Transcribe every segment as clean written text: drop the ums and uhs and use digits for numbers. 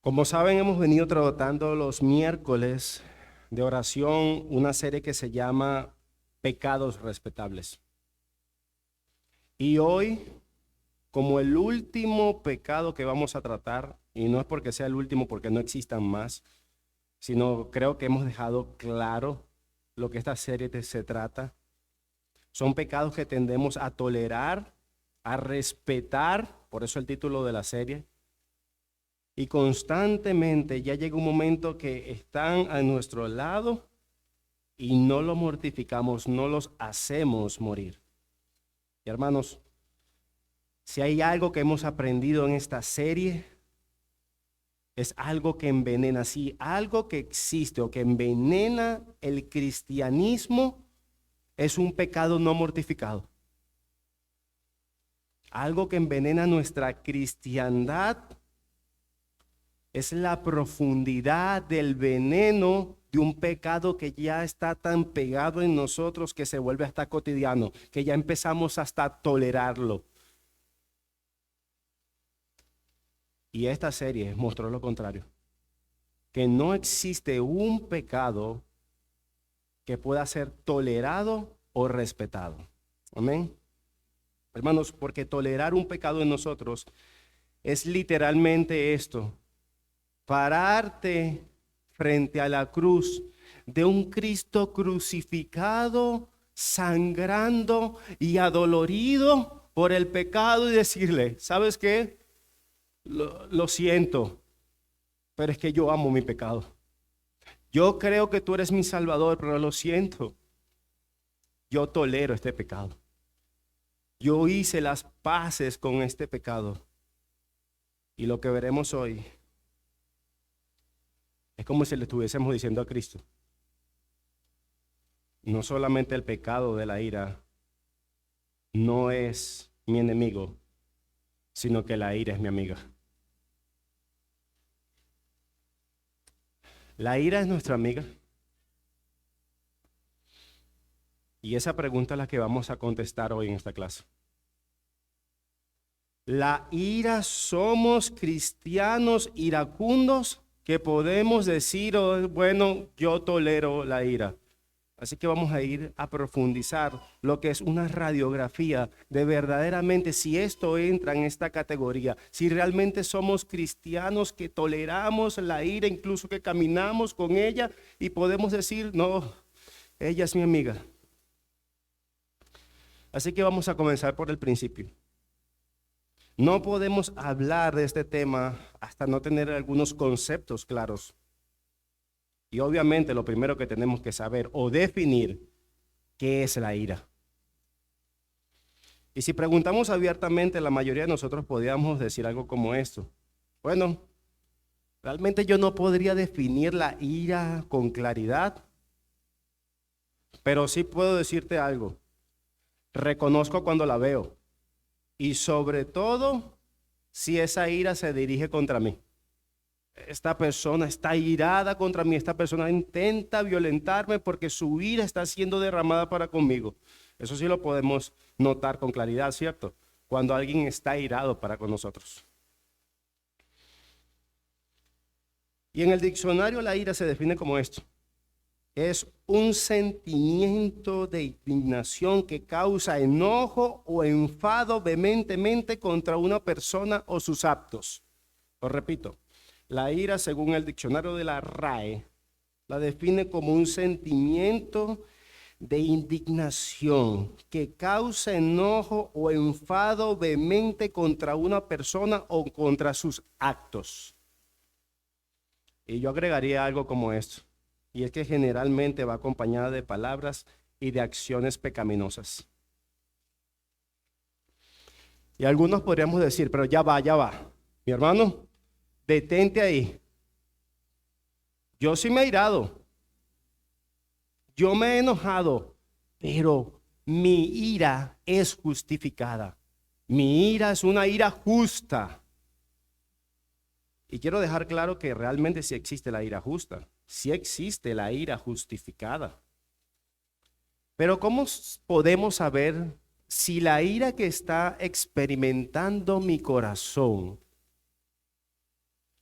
Como saben, hemos venido tratando los miércoles de oración una serie que se llama Pecados Respetables. Y hoy, como el último pecado que vamos a tratar, y no es porque sea el último porque no existan más, sino creo que hemos dejado claro lo que esta serie se trata. Son pecados que tendemos a tolerar, a respetar, por eso el título de la serie. Y constantemente ya llega un momento que están a nuestro lado y no los mortificamos, no los hacemos morir. Y hermanos, si hay algo que hemos aprendido en esta serie, es algo que envenena. Si algo que existe o que envenena el cristianismo, es un pecado no mortificado. Algo que envenena nuestra cristiandad es la profundidad del veneno de un pecado que ya está tan pegado en nosotros que se vuelve hasta cotidiano, que ya empezamos hasta a tolerarlo. Y esta serie mostró lo contrario, que no existe un pecado que pueda ser tolerado o respetado. Amén. Hermanos, porque tolerar un pecado en nosotros es literalmente esto: pararte frente a la cruz de un Cristo crucificado, sangrando y adolorido por el pecado y decirle, ¿sabes qué? Lo siento, pero es que yo amo mi pecado. Yo creo que tú eres mi Salvador, pero lo siento. Yo tolero este pecado. Yo hice las paces con este pecado. Y lo que veremos hoy es como si le estuviésemos diciendo a Cristo: no solamente el pecado de la ira no es mi enemigo, sino que la ira es mi amiga. ¿La ira es nuestra amiga? Y esa pregunta es la que vamos a contestar hoy en esta clase. ¿La ira somos cristianos iracundos que podemos decir, oh, bueno, yo tolero la ira? Así que vamos a ir a profundizar lo que es una radiografía de verdaderamente si esto entra en esta categoría, si realmente somos cristianos que toleramos la ira, incluso que caminamos con ella y podemos decir, no, ella es mi amiga. Así que vamos a comenzar por el principio. No podemos hablar de este tema hasta no tener algunos conceptos claros. Y obviamente lo primero que tenemos que saber o definir qué es la ira. Y si preguntamos abiertamente, la mayoría de nosotros podríamos decir algo como esto: bueno, realmente yo no podría definir la ira con claridad, pero sí puedo decirte algo. Reconozco cuando la veo y sobre todo si esa ira se dirige contra mí. Esta persona está irada contra mí, esta persona intenta violentarme porque su ira está siendo derramada para conmigo. Eso sí lo podemos notar con claridad, ¿cierto? Cuando alguien está irado para con nosotros. Y en el diccionario la ira se define como esto: es un sentimiento de indignación que causa enojo o enfado vehementemente contra una persona o sus actos. Lo repito. La ira, según el diccionario de la RAE, la define como un sentimiento de indignación que causa enojo o enfado vehemente contra una persona o contra sus actos. Y yo agregaría algo como esto, y es que generalmente va acompañada de palabras y de acciones pecaminosas. Y algunos podríamos decir, pero ya va, mi hermano, detente ahí. Yo sí me he irado, yo me he enojado, pero mi ira es justificada. Mi ira es una ira justa. Y quiero dejar claro que realmente sí existe la ira justa, sí existe la ira justificada. Pero ¿cómo podemos saber si la ira que está experimentando mi corazón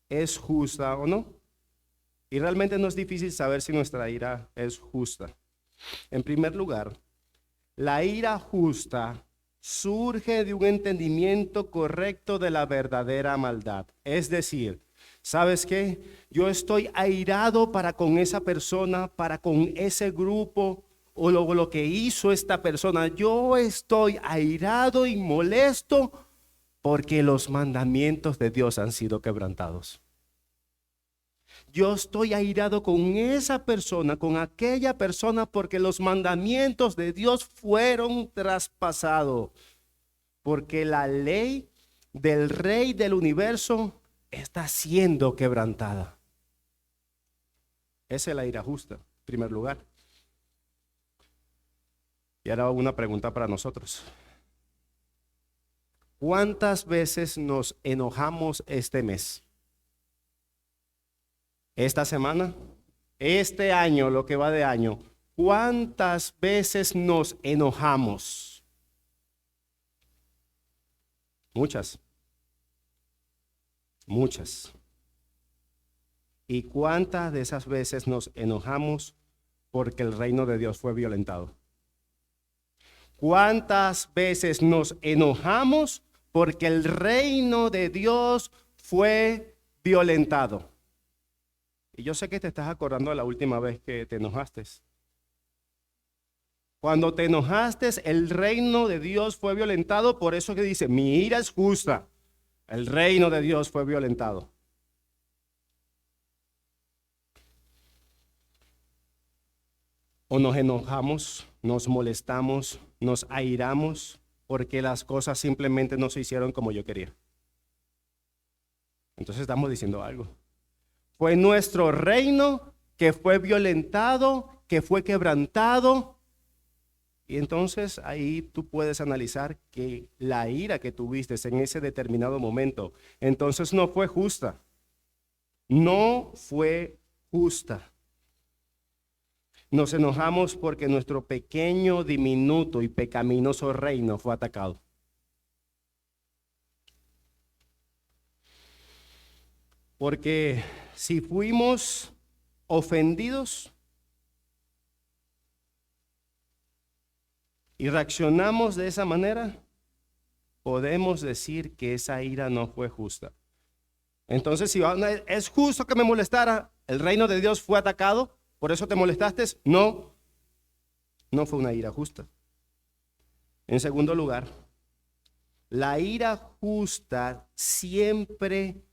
es justa o no. Y realmente no es difícil saber si nuestra ira es justa. En primer lugar, la ira justa surge de un entendimiento correcto de la verdadera maldad. Es decir, ¿sabes qué? Yo estoy airado para con esa persona, para con ese grupo o lo que hizo esta persona. Yo estoy airado y molesto porque los mandamientos de Dios han sido quebrantados. Yo estoy airado con esa persona, con aquella persona, porque los mandamientos de Dios fueron traspasados. Porque la ley del Rey del universo está siendo quebrantada. Esa es la ira justa, en primer lugar. Y ahora una pregunta para nosotros. ¿Cuántas veces nos enojamos este mes? Esta semana, este año, lo que va de año, ¿cuántas veces nos enojamos? Muchas. Muchas. ¿Y cuántas de esas veces nos enojamos porque el reino de Dios fue violentado? ¿Cuántas veces nos enojamos porque el reino de Dios fue violentado? Y yo sé que te estás acordando de la última vez que te enojaste. Cuando te enojaste, el reino de Dios fue violentado. Por eso que dice, mi ira es justa. El reino de Dios fue violentado. O nos enojamos, nos molestamos, nos airamos porque las cosas simplemente no se hicieron como yo quería. Entonces estamos diciendo algo. Fue nuestro reino que fue violentado, que fue quebrantado. Y entonces ahí tú puedes analizar que la ira que tuviste en ese determinado momento, entonces no fue justa. No fue justa. Nos enojamos porque nuestro pequeño, diminuto y pecaminoso reino fue atacado. Porque si fuimos ofendidos y reaccionamos de esa manera, podemos decir que esa ira no fue justa. Entonces, si es justo que me molestara, el reino de Dios fue atacado, por eso te molestaste, no fue una ira justa. En segundo lugar, la ira justa siempre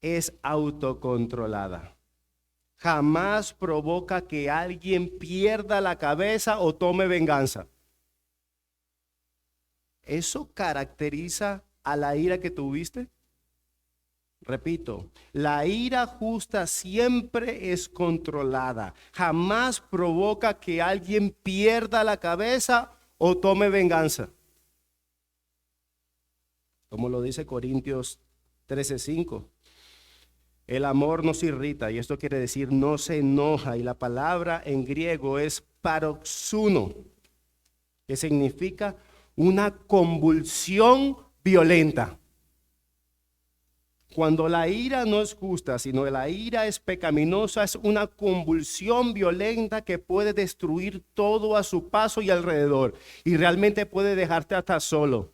es autocontrolada. Jamás provoca que alguien pierda la cabeza o tome venganza. ¿Eso caracteriza a la ira que tuviste? Repito, la ira justa siempre es controlada. Jamás provoca que alguien pierda la cabeza o tome venganza. Como lo dice Corintios 13:5. El amor no se irrita, y esto quiere decir no se enoja, y la palabra en griego es paroxuno, que significa una convulsión violenta. Cuando la ira no es justa, sino la ira es pecaminosa, es una convulsión violenta que puede destruir todo a su paso y alrededor, y realmente puede dejarte hasta solo.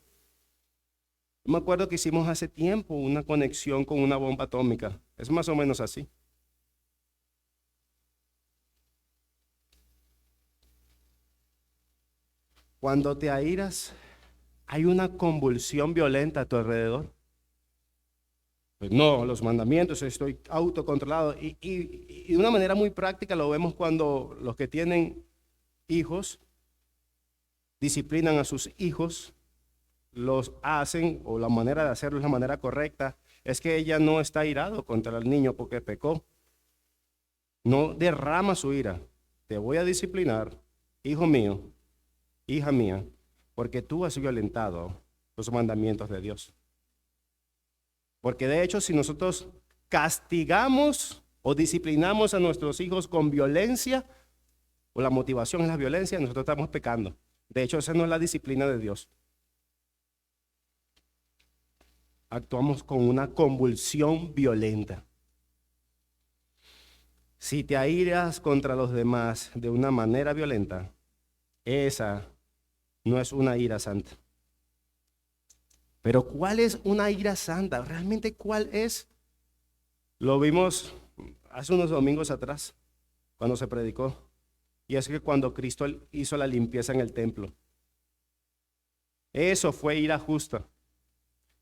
Me acuerdo que hicimos hace tiempo una conexión con una bomba atómica. Es más o menos así. Cuando te airas, hay una convulsión violenta a tu alrededor. Pues no, los mandamientos, estoy autocontrolado. Y de una manera muy práctica lo vemos cuando los que tienen hijos disciplinan a sus hijos, los hacen, o la manera de hacerlo es la manera correcta, es que ella no está airado contra el niño porque pecó. No derrama su ira. Te voy a disciplinar, hijo mío, hija mía, porque tú has violentado los mandamientos de Dios. Porque de hecho, si nosotros castigamos o disciplinamos a nuestros hijos con violencia, o la motivación es la violencia, nosotros estamos pecando. De hecho, esa no es la disciplina de Dios. actuamos con una convulsión violenta. Si te airas contra los demás de una manera violenta, esa no es una ira santa. Pero ¿cuál es una ira santa? ¿Realmente cuál es? Lo vimos hace unos domingos atrás, cuando se predicó. Y es que cuando Cristo hizo la limpieza en el templo. Eso fue ira justa.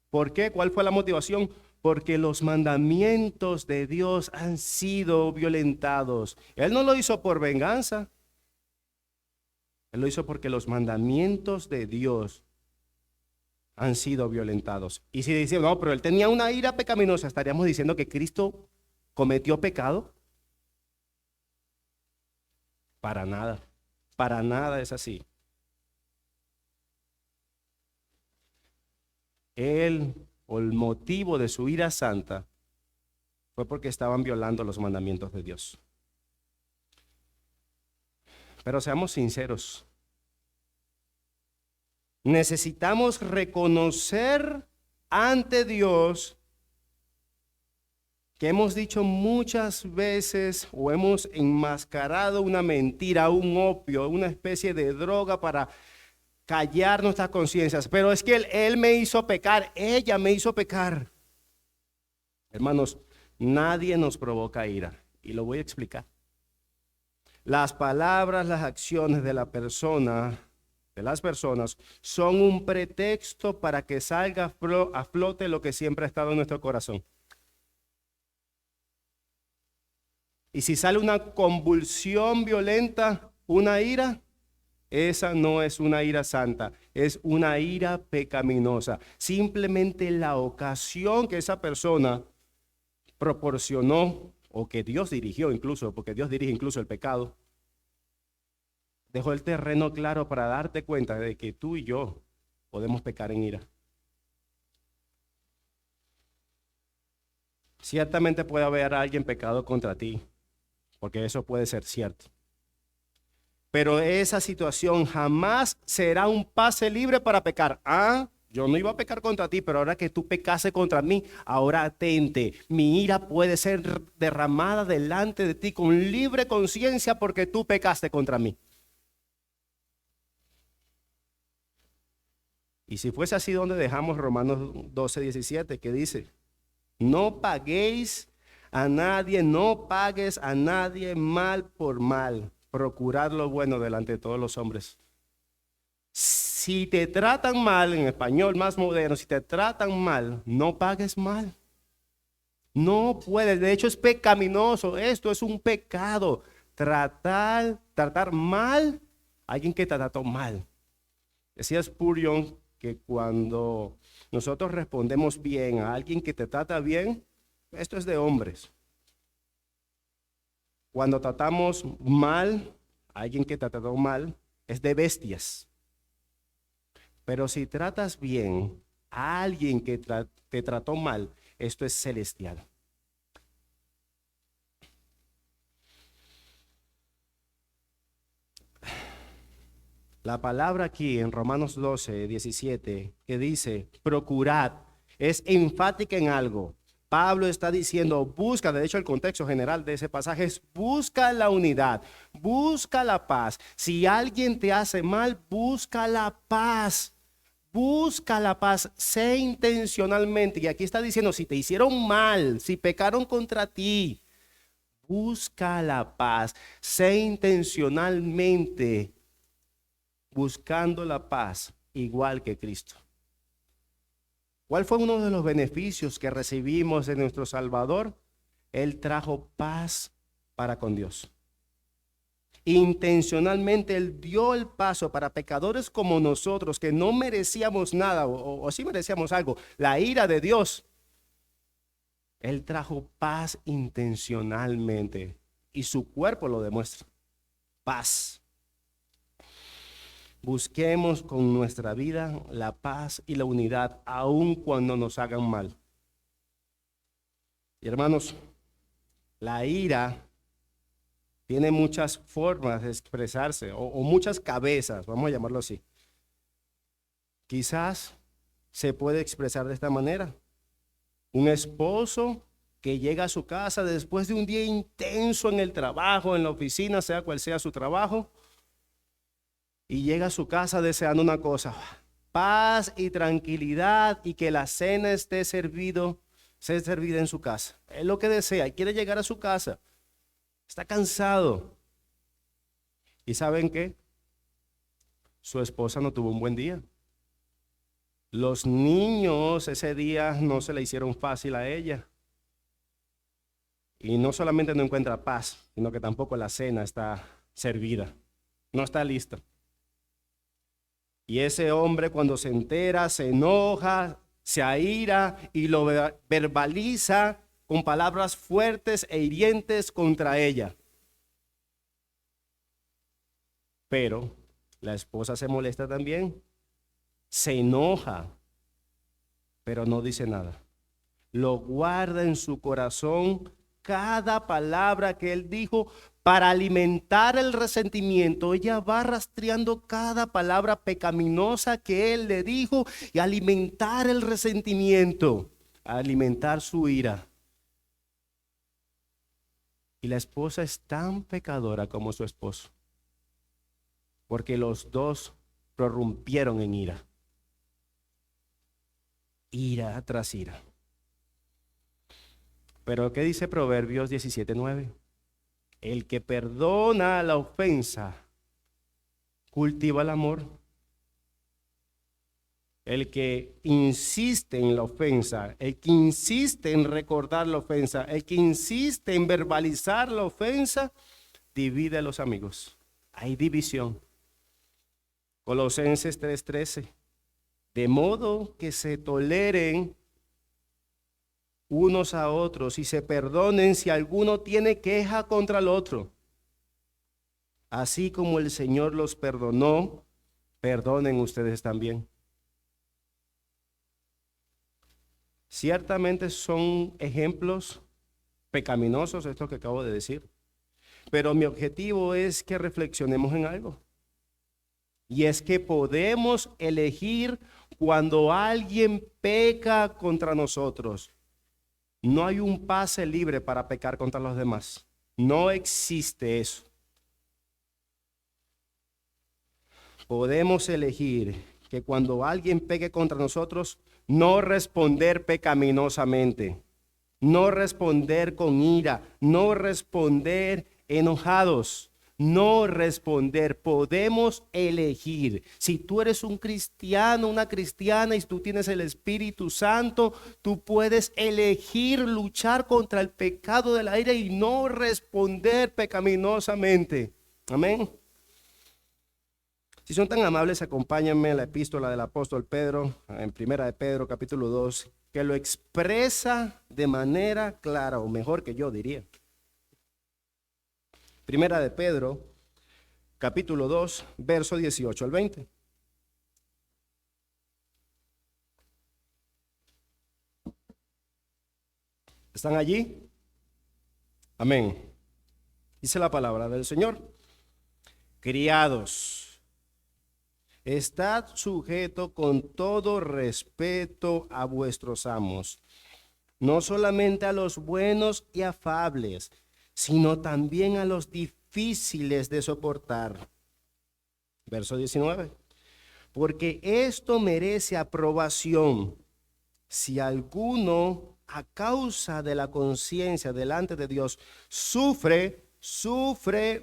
¿Por qué? ¿Cuál fue la motivación? Porque los mandamientos de Dios han sido violentados. Él no lo hizo por venganza. Él lo hizo porque los mandamientos de Dios han sido violentados. Y si decimos, no, pero él tenía una ira pecaminosa, ¿estaríamos diciendo que Cristo cometió pecado? Para nada es así. Él, o el motivo de su ira santa, fue porque estaban violando los mandamientos de Dios. Pero seamos sinceros. Necesitamos reconocer ante Dios que hemos dicho muchas veces o hemos enmascarado una mentira, un opio, una especie de droga para callar nuestras conciencias. Pero es que él me hizo pecar, ella me hizo pecar. Hermanos, nadie nos provoca ira. Y lo voy a explicar. Las palabras, las acciones de las personas, son un pretexto para que salga a flote lo que siempre ha estado en nuestro corazón. Y si sale una convulsión violenta, una ira, esa no es una ira santa, es una ira pecaminosa. Simplemente la ocasión que esa persona proporcionó, o que Dios dirigió incluso, porque Dios dirige incluso el pecado, dejó el terreno claro para darte cuenta de que tú y yo podemos pecar en ira. Ciertamente puede haber alguien pecado contra ti, porque eso puede ser cierto. Pero esa situación jamás será un pase libre para pecar. Yo no iba a pecar contra ti, pero ahora que tú pecaste contra mí, ahora atente. Mi ira puede ser derramada delante de ti con libre conciencia porque tú pecaste contra mí. Y si fuese así, ¿dónde dejamos Romanos 12:17? Que dice, no pagues a nadie mal por mal. Procurad lo bueno delante de todos los hombres. Si te tratan mal, en español más moderno, si te tratan mal, no pagues mal. No puedes, de hecho es pecaminoso, esto es un pecado. Tratar mal a alguien que te trató mal. Decía Spurgeon que cuando nosotros respondemos bien a alguien que te trata bien, esto es de hombres. Cuando tratamos mal a alguien que te trató mal, es de bestias. Pero si tratas bien a alguien que te trató mal, esto es celestial. La palabra aquí en Romanos 12:17 que dice, procurad, es enfática en algo. Pablo está diciendo, busca, de hecho el contexto general de ese pasaje es, busca la unidad, busca la paz. Si alguien te hace mal, busca la paz. Busca la paz, sé intencionalmente. Y aquí está diciendo, si te hicieron mal, si pecaron contra ti, busca la paz, sé intencionalmente buscando la paz, igual que Cristo. ¿Cuál fue uno de los beneficios que recibimos de nuestro Salvador? Él trajo paz para con Dios. Intencionalmente Él dio el paso para pecadores como nosotros, que no merecíamos nada, o sí merecíamos algo, la ira de Dios. Él trajo paz intencionalmente y su cuerpo lo demuestra. Paz. Busquemos con nuestra vida la paz y la unidad, aun cuando nos hagan mal. Y hermanos, la ira tiene muchas formas de expresarse, o muchas cabezas, vamos a llamarlo así. Quizás se puede expresar de esta manera. Un esposo que llega a su casa después de un día intenso en el trabajo, en la oficina, sea cual sea su trabajo, y llega a su casa deseando una cosa: paz y tranquilidad, y que la cena esté servida en su casa. Es lo que desea y quiere llegar a su casa. Está cansado. ¿Y saben qué? Su esposa no tuvo un buen día. Los niños ese día no se le hicieron fácil a ella. Y no solamente no encuentra paz, sino que tampoco la cena está servida, no está lista. Y ese hombre, cuando se entera, se enoja, se aira y lo verbaliza con palabras fuertes e hirientes contra ella. Pero la esposa se molesta también, se enoja, pero no dice nada. Lo guarda en su corazón cada palabra que él dijo para alimentar el resentimiento. Ella va rastreando cada palabra pecaminosa que él le dijo y alimentar el resentimiento, alimentar su ira. Y la esposa es tan pecadora como su esposo, porque los dos prorrumpieron en ira. Ira tras ira. Pero ¿qué dice Proverbios 17:9? El que perdona la ofensa cultiva el amor. El que insiste en la ofensa, el que insiste en recordar la ofensa, el que insiste en verbalizar la ofensa, divide a los amigos. Hay división. Colosenses 3:13. De modo que se toleren unos a otros y se perdonen si alguno tiene queja contra el otro. Así como el Señor los perdonó, perdonen ustedes también. Ciertamente son ejemplos pecaminosos estos que acabo de decir, pero mi objetivo es que reflexionemos en algo. Y es que podemos elegir cuando alguien peca contra nosotros. No hay un pase libre para pecar contra los demás. No existe eso. Podemos elegir que cuando alguien peque contra nosotros, no responder pecaminosamente, no responder con ira, no responder enojados, no responder. Podemos elegir. Si tú eres un cristiano, una cristiana y tú tienes el Espíritu Santo, tú puedes elegir luchar contra el pecado de la ira y no responder pecaminosamente. Amén. Si son tan amables, acompáñenme en la epístola del apóstol Pedro, en Primera de Pedro, capítulo 2, que lo expresa de manera clara, o mejor que yo diría. Primera de Pedro, capítulo 2, verso 18 al 20. ¿Están allí? Amén. Dice la palabra del Señor. Criados, estad sujeto con todo respeto a vuestros amos, no solamente a los buenos y afables, sino también a los difíciles de soportar. Verso 19. Porque esto merece aprobación si alguno, a causa de la conciencia delante de Dios, sufre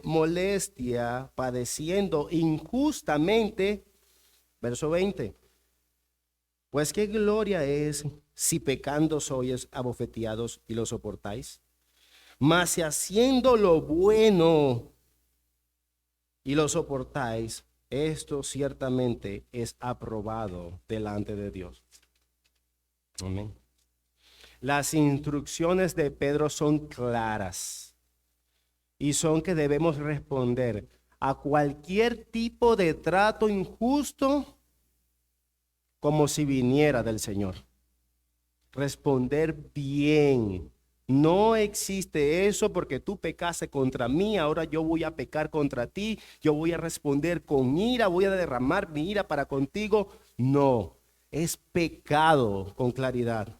molestia, padeciendo injustamente. Verso 20. Pues qué gloria es si pecando sois abofeteados y lo soportáis. Mas si haciendo lo bueno y lo soportáis, esto ciertamente es aprobado delante de Dios. Amén. Las instrucciones de Pedro son claras y son que debemos responder a cualquier tipo de trato injusto como si viniera del Señor. Responder bien. No existe eso porque tú pecaste contra mí, ahora yo voy a pecar contra ti, yo voy a responder con ira, voy a derramar mi ira para contigo. No, es pecado con claridad.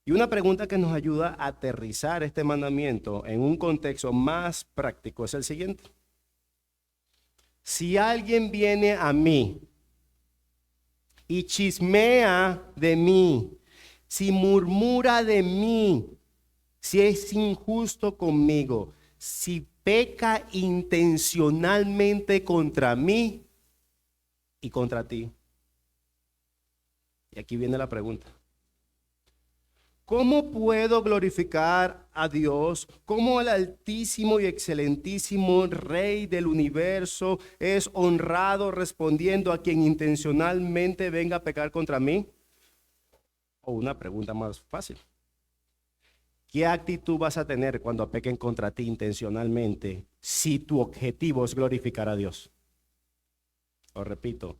Y una pregunta que nos ayuda a aterrizar este mandamiento en un contexto más práctico es el siguiente. Si alguien viene a mí y chismea de mí, si murmura de mí, si es injusto conmigo, si peca intencionalmente contra mí y contra ti. Y aquí viene la pregunta. ¿Cómo puedo glorificar a Dios? ¿Cómo el altísimo y excelentísimo Rey del universo es honrado respondiendo a quien intencionalmente venga a pecar contra mí? O una pregunta más fácil. ¿Qué actitud vas a tener cuando pequen contra ti intencionalmente si tu objetivo es glorificar a Dios? Os repito,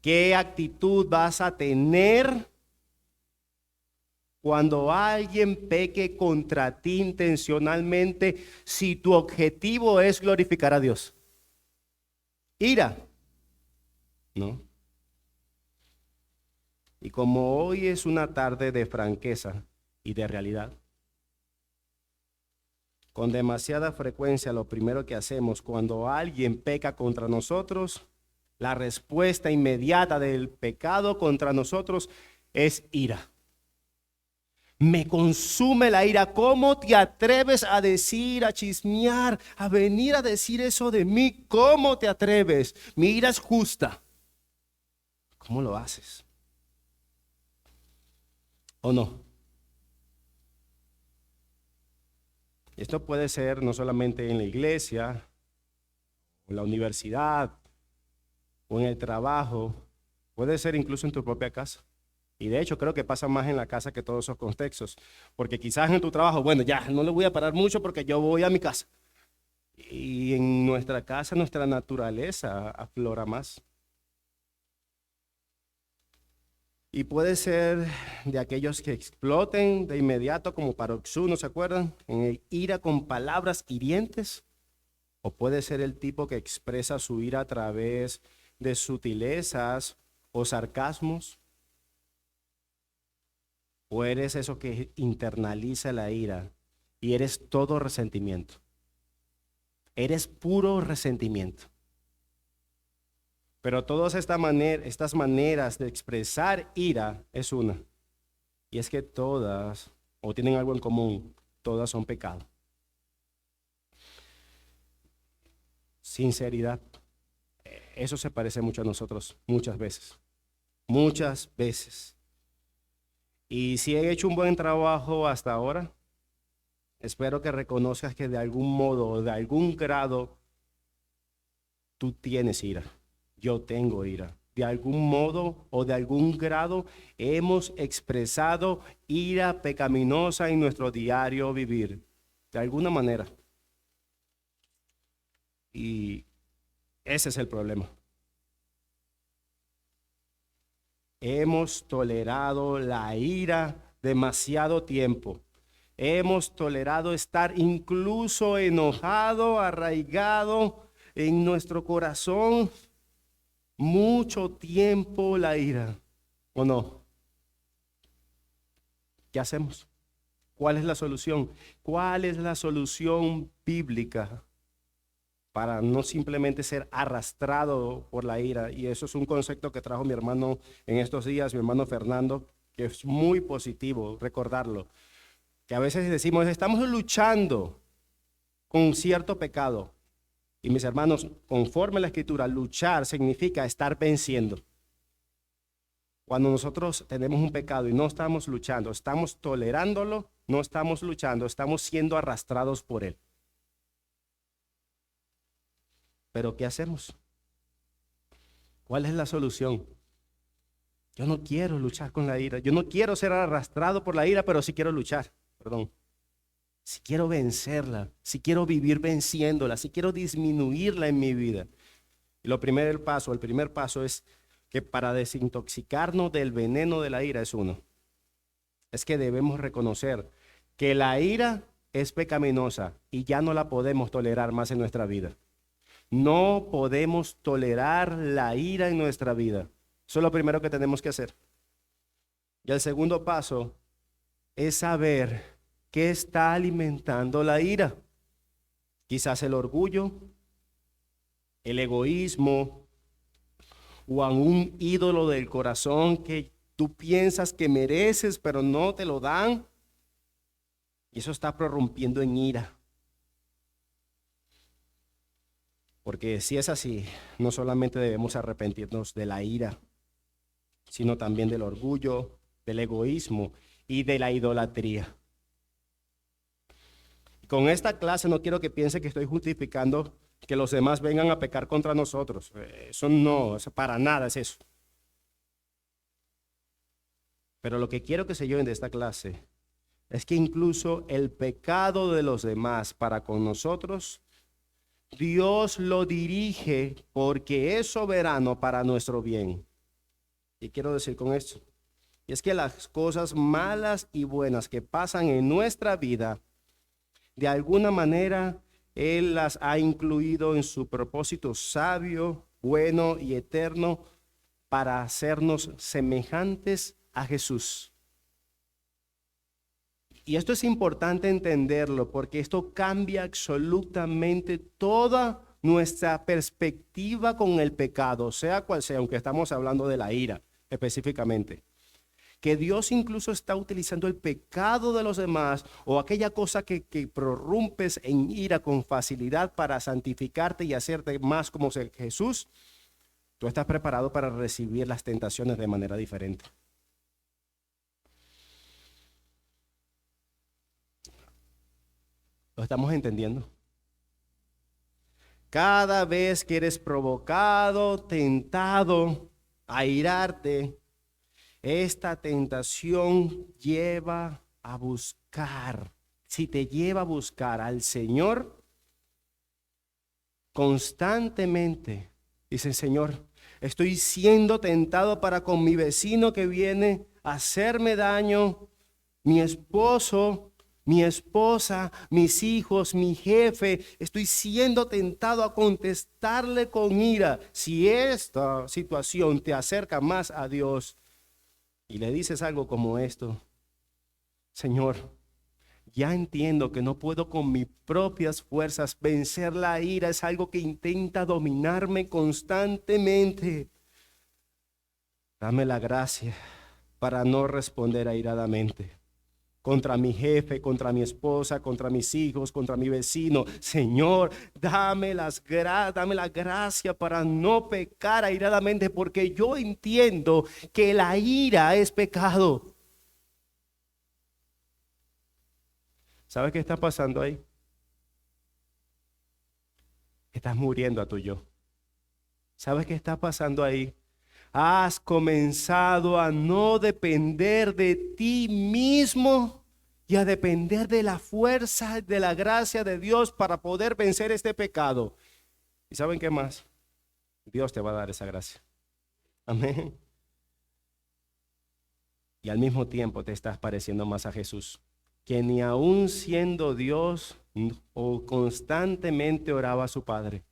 ¿qué actitud vas a tener cuando alguien peque contra ti intencionalmente si tu objetivo es glorificar a Dios? ¿Ira? No. Y como hoy es una tarde de franqueza y de realidad, con demasiada frecuencia lo primero que hacemos cuando alguien peca contra nosotros, la respuesta inmediata del pecado contra nosotros es ira. Me consume la ira. ¿Cómo te atreves a decir, a chismear, a venir a decir eso de mí? ¿Cómo te atreves? Mi ira es justa. ¿Cómo lo haces? ¿O no? Esto puede ser no solamente en la iglesia, en la universidad o en el trabajo. Puede ser incluso en tu propia casa. Y de hecho creo que pasa más en la casa que todos esos contextos. Porque quizás en tu trabajo, bueno, ya no le voy a parar mucho porque yo voy a mi casa. Y en nuestra casa, nuestra naturaleza aflora más. Y puede ser de aquellos que exploten de inmediato como Paroxú, ¿no se acuerdan? En el ira con palabras hirientes. O puede ser el tipo que expresa su ira a través de sutilezas o sarcasmos. O eres eso que internaliza la ira y eres todo resentimiento. Eres puro resentimiento. Pero todas estas maneras de expresar ira es una. Y es que todas, o tienen algo en común, todas son pecado. Sinceridad. Eso se parece mucho a nosotros, muchas veces. Muchas veces. Y si he hecho un buen trabajo hasta ahora, espero que reconozcas que de algún modo o de algún grado tú tienes ira. Yo tengo ira. De algún modo o de algún grado hemos expresado ira pecaminosa en nuestro diario vivir. De alguna manera. Y ese es el problema. Hemos tolerado la ira demasiado tiempo. Hemos tolerado estar incluso enojado, arraigado en nuestro corazón mucho tiempo la ira. ¿O no? ¿Qué hacemos? ¿Cuál es la solución? ¿Cuál es la solución bíblica para no simplemente ser arrastrado por la ira? Y eso es un concepto que trajo mi hermano en estos días, mi hermano Fernando, que es muy positivo recordarlo. Que a veces decimos, estamos luchando con cierto pecado. Y mis hermanos, conforme a la Escritura, luchar significa estar venciendo. Cuando nosotros tenemos un pecado y no estamos luchando, estamos tolerándolo, no estamos luchando, estamos siendo arrastrados por él. Pero ¿qué hacemos? ¿Cuál es la solución? Yo no quiero luchar con la ira. Yo no quiero ser arrastrado por la ira, pero sí quiero luchar. Perdón. Si quiero vencerla, si quiero vivir venciéndola, si quiero disminuirla en mi vida. Y el primer paso es que para desintoxicarnos del veneno de la ira es uno. Es que debemos reconocer que la ira es pecaminosa y ya no la podemos tolerar más en nuestra vida. No podemos tolerar la ira en nuestra vida. Eso es lo primero que tenemos que hacer. Y el segundo paso es saber qué está alimentando la ira. Quizás el orgullo, el egoísmo o a un ídolo del corazón que tú piensas que mereces, pero no te lo dan. Y eso está prorrumpiendo en ira. Porque si es así, no solamente debemos arrepentirnos de la ira, sino también del orgullo, del egoísmo y de la idolatría. Con esta clase no quiero que piense que estoy justificando que los demás vengan a pecar contra nosotros. Eso no, eso para nada es eso. Pero lo que quiero que se lleven de esta clase es que incluso el pecado de los demás para con nosotros, Dios lo dirige porque es soberano para nuestro bien. Y quiero decir con esto, y es que las cosas malas y buenas que pasan en nuestra vida, de alguna manera, Él las ha incluido en su propósito sabio, bueno y eterno para hacernos semejantes a Jesús. Y esto es importante entenderlo porque esto cambia absolutamente toda nuestra perspectiva con el pecado, sea cual sea, aunque estamos hablando de la ira específicamente. Que Dios incluso está utilizando el pecado de los demás o aquella cosa que prorrumpes en ira con facilidad para santificarte y hacerte más como Jesús. Tú estás preparado para recibir las tentaciones de manera diferente. ¿Lo estamos entendiendo? Cada vez que eres provocado, tentado a irarte, esta tentación lleva a buscar, si te lleva a buscar al Señor constantemente, dice Señor, estoy siendo tentado para con mi vecino que viene a hacerme daño, mi esposo, mi esposa, mis hijos, mi jefe, estoy siendo tentado a contestarle con ira. Si esta situación te acerca más a Dios, y le dices algo como esto, Señor, ya entiendo que no puedo con mis propias fuerzas vencer la ira, es algo que intenta dominarme constantemente. Dame la gracia para no responder airadamente contra mi jefe, contra mi esposa, contra mis hijos, contra mi vecino. Señor, dame la gracia para no pecar airadamente, porque yo entiendo que la ira es pecado. ¿Sabes qué está pasando ahí? Estás muriendo a tu yo. ¿Sabes qué está pasando ahí? Has comenzado a no depender de ti mismo y a depender de la fuerza, de la gracia de Dios para poder vencer este pecado. ¿Y saben qué más? Dios te va a dar esa gracia. Amén. Y al mismo tiempo te estás pareciendo más a Jesús, que ni aún siendo Dios o constantemente oraba a su Padre.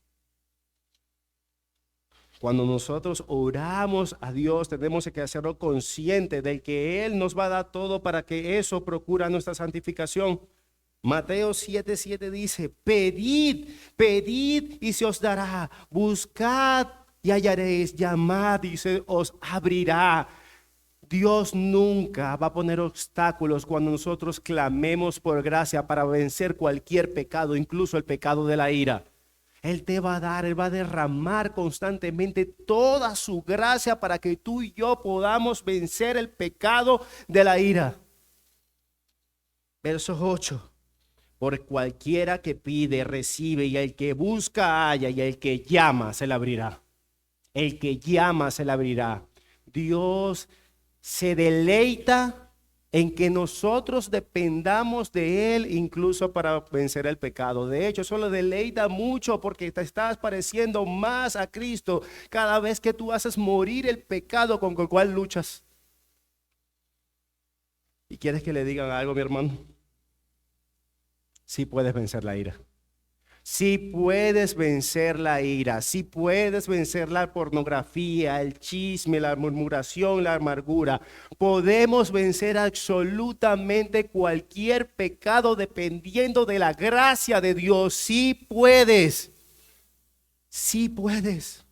Cuando nosotros oramos a Dios, tenemos que hacerlo consciente de que Él nos va a dar todo para que eso procura nuestra santificación. Mateo 7:7 dice, pedid y se os dará, buscad y hallaréis, llamad y se os abrirá. Dios nunca va a poner obstáculos cuando nosotros clamemos por gracia para vencer cualquier pecado, incluso el pecado de la ira. Él te va a dar, Él va a derramar constantemente toda su gracia para que tú y yo podamos vencer el pecado de la ira. Verso 8. Por cualquiera que pide, recibe, y el que busca, halla, y el que llama, se le abrirá. El que llama, se le abrirá. Dios se deleita en que nosotros dependamos de Él incluso para vencer el pecado. De hecho, eso lo deleita mucho porque te estás pareciendo más a Cristo cada vez que tú haces morir el pecado con el cual luchas. ¿Y quieres que le digan algo, mi hermano? Sí puedes vencer la ira. Si puedes vencer la ira, si puedes vencer la pornografía, el chisme, la murmuración, la amargura, podemos vencer absolutamente cualquier pecado dependiendo de la gracia de Dios. Si puedes, si puedes.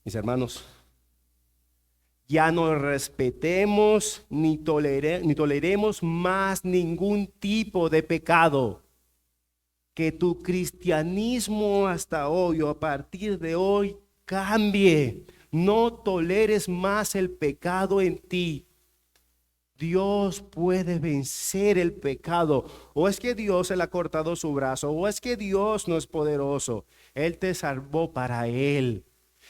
Mis hermanos, ya no respetemos ni toleremos más ningún tipo de pecado. Que tu cristianismo hasta hoy o a partir de hoy cambie. No toleres más el pecado en ti. Dios puede vencer el pecado. O es que Dios se le ha cortado su brazo, o es que Dios no es poderoso. Él te salvó para Él.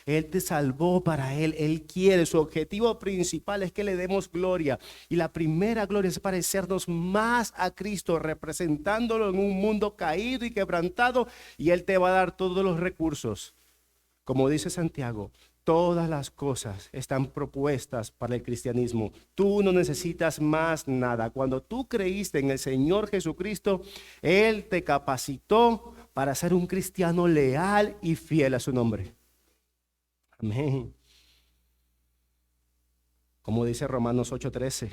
Él te salvó para Él. Él quiere, su objetivo principal es que le demos gloria. Y la primera gloria es parecernos más a Cristo, representándolo en un mundo caído y quebrantado. Y Él te va a dar todos los recursos. Como dice Santiago, todas las cosas están propuestas para el cristianismo. Tú no necesitas más nada. Cuando tú creíste en el Señor Jesucristo, Él te capacitó para ser un cristiano leal y fiel a su nombre. Amén. Como dice Romanos 8:13,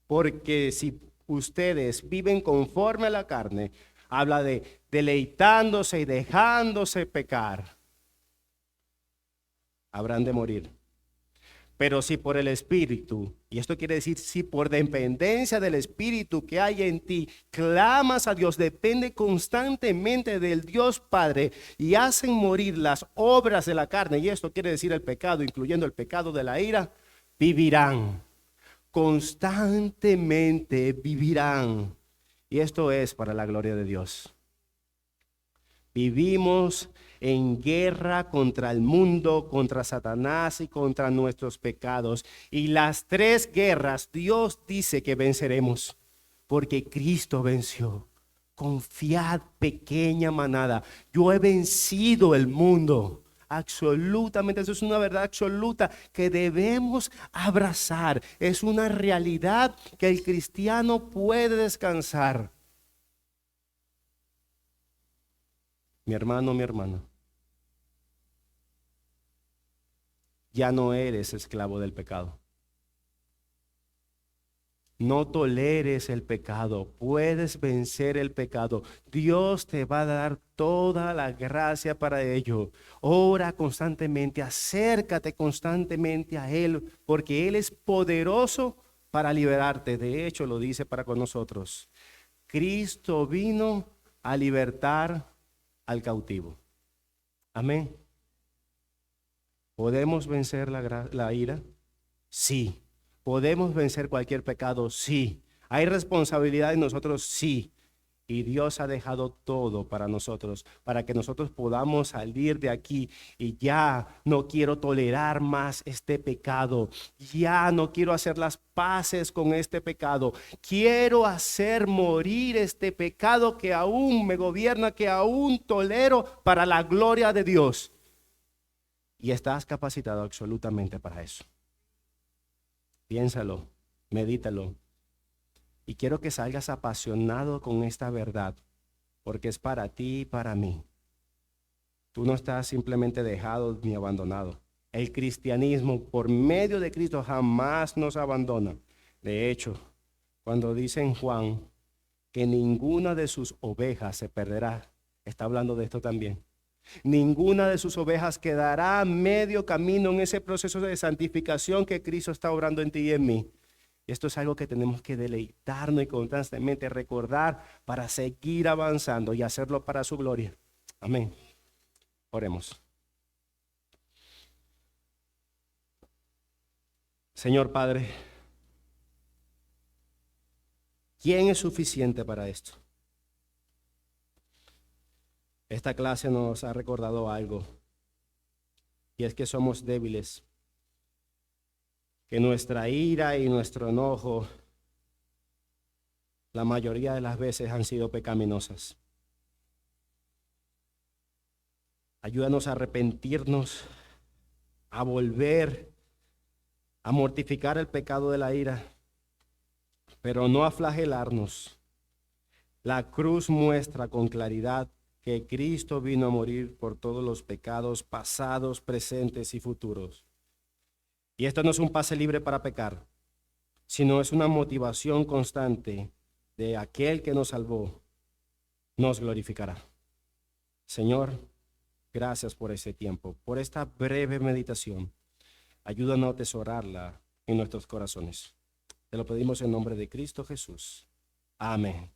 porque si ustedes viven conforme a la carne, habla de deleitándose y dejándose pecar, habrán de morir. Pero si por el Espíritu, y esto quiere decir si por dependencia del Espíritu que hay en ti, clamas a Dios, depende constantemente del Dios Padre y hacen morir las obras de la carne, y esto quiere decir el pecado, incluyendo el pecado de la ira, vivirán. Constantemente vivirán. Y esto es para la gloria de Dios. Vivimos en guerra contra el mundo, contra Satanás y contra nuestros pecados. Y las tres guerras Dios dice que venceremos, porque Cristo venció. Confiad, pequeña manada, yo he vencido el mundo. Absolutamente, eso es una verdad absoluta que debemos abrazar. Es una realidad que el cristiano puede descansar. Mi hermano, mi hermana, ya no eres esclavo del pecado. No toleres el pecado, puedes vencer el pecado. Dios te va a dar toda la gracia para ello. Ora constantemente, acércate constantemente a Él, porque Él es poderoso para liberarte. De hecho, lo dice para con nosotros. Cristo vino a libertar al cautivo. Amén. ¿Podemos vencer la ira? Sí. ¿Podemos vencer cualquier pecado? Sí. ¿Hay responsabilidad en nosotros? Sí. Y Dios ha dejado todo para nosotros, para que nosotros podamos salir de aquí y ya no quiero tolerar más este pecado. Ya no quiero hacer las paces con este pecado. Quiero hacer morir este pecado que aún me gobierna, que aún tolero para la gloria de Dios. Y estás capacitado absolutamente para eso. Piénsalo, medítalo. Y quiero que salgas apasionado con esta verdad, porque es para ti y para mí. Tú no estás simplemente dejado ni abandonado. El cristianismo, por medio de Cristo, jamás nos abandona. De hecho, cuando dice en Juan que ninguna de sus ovejas se perderá, está hablando de esto también. Ninguna de sus ovejas quedará a medio camino en ese proceso de santificación que Cristo está obrando en ti y en mí. Y esto es algo que tenemos que deleitarnos y constantemente recordar para seguir avanzando y hacerlo para su gloria. Amén. Oremos. Señor Padre, ¿quién es suficiente para esto? Esta clase nos ha recordado algo, y es que somos débiles, que nuestra ira y nuestro enojo la mayoría de las veces han sido pecaminosas. Ayúdanos a arrepentirnos, a volver, a mortificar el pecado de la ira, pero no a flagelarnos, La cruz muestra con claridad que Cristo vino a morir por todos los pecados pasados, presentes y futuros. Y esto no es un pase libre para pecar, sino es una motivación constante de aquel que nos salvó, nos glorificará. Señor, gracias por ese tiempo, por esta breve meditación. Ayúdanos a atesorarla en nuestros corazones. Te lo pedimos en nombre de Cristo Jesús. Amén.